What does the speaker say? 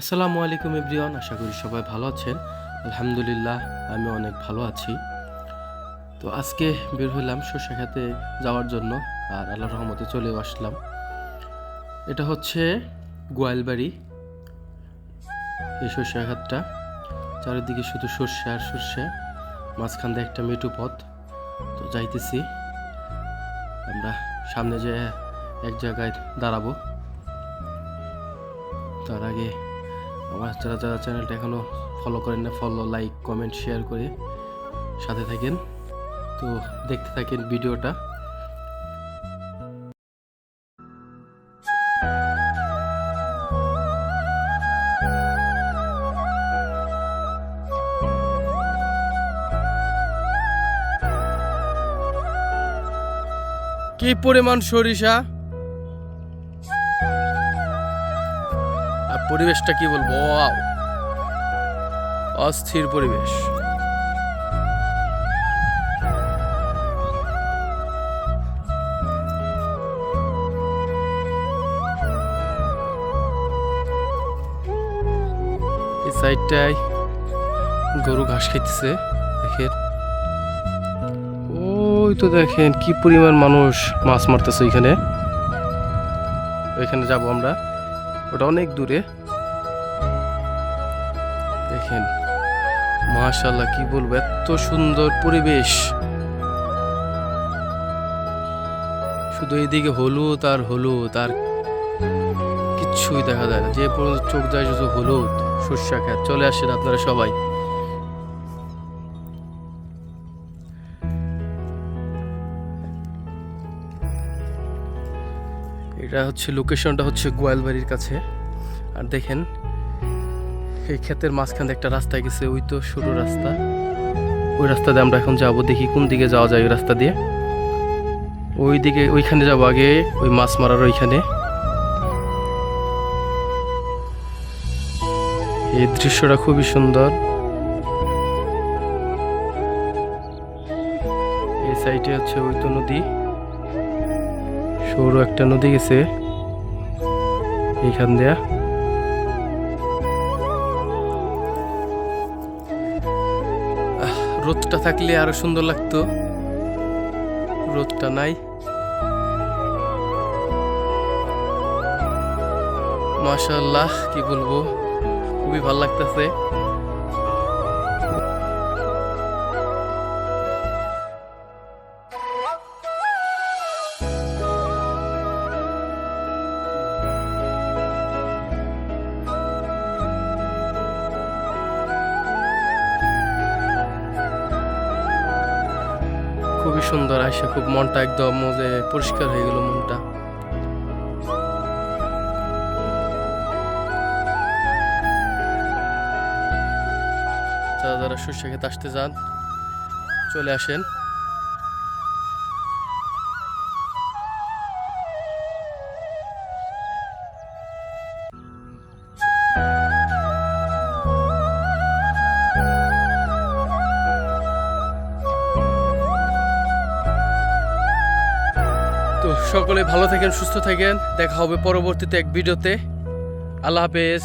আসসালামু আলাইকুম এভরিওয়ান, আশা করি সবাই ভালো আছেন। আলহামদুলিল্লাহ, আমি অনেক ভালো আছি। তো আজকে বের হলাম সরষে খেতে যাওয়ার জন্য, আর আল্লাহর রহমতে চলেও আসলাম। এটা হচ্ছে গোয়ালবাড়ি। এই সরষে খাতটা চারিদিকে শুধু সরষে আর সরষে, মাঝখান দিয়ে একটা মেটু পথ। তো যাইতেছি আমরা, সামনে যে এক জায়গায় দাঁড়াবো। তার আগে আমার যারা যারা চ্যানেলটা এখনও ফলো করেন না, ফলো, লাইক, কমেন্ট, শেয়ার করে সাথে থাকেন। তো দেখতে থাকেন ভিডিওটা। কি পরিমাণ সরিষা, আর পরিবেশটা কি বলবো, ওয়াও, অস্থির পরিবেশ। এই সাইডটায় গরু ঘাস খাইতেছে, দেখেন। ওই তো দেখেন কি পরিমাণ মানুষ মাছ মারতেছে ওইখানে। ওইখানে যাব আমরা, ওটা অনেক দূরে। দেখেন, মাশাআল্লাহ, কি বলবো, এত সুন্দর পরিবেশ। শুধু এইদিকে হলুদ আর হলুদ, আর কিচ্ছুই দেখা যায় না। যে পর্যন্ত চোখ যায় শুধু হলুদ, সরষা খেত। চলে আসেন আপনারা সবাই। এটা হচ্ছে লোকেশনটা, হচ্ছে গোয়ালবাড়ির কাছে। আর দেখেন, এই ক্ষেতের মাঝখানে একটা রাস্তা গেছে, ওই তো সরু রাস্তা। ওই রাস্তা দিয়ে আমরা এখন যাবো, দেখি কোন দিকে যাওয়া যায়। ওই রাস্তা দিয়ে ওই দিকে, ওইখানে যাবো আগে, ওই মাছ মারার ওইখানে। এই দৃশ্যটা খুবই সুন্দর। এই সাইডে হচ্ছে ওই তো নদী, সরু একটা নদী গেছে এইখান দিয়া। রোদটা থাকলে আরো সুন্দর লাগতো, রোদটা নাই। মাশাআল্লাহ, কি বলবো, খুবই ভালো লাগতেছে। খুবই সুন্দর, আসে খুব মনটা একদম যে পরিষ্কার হয়ে গেল মনটা। যারা যারা সরষে খেতে আসতে যান, চলে আসেন। তো সকলে ভালো থাকেন, সুস্থ থাকেন। দেখা হবে পরবর্তীতে এক ভিডিওতে। আল্লাহ হাফেজ।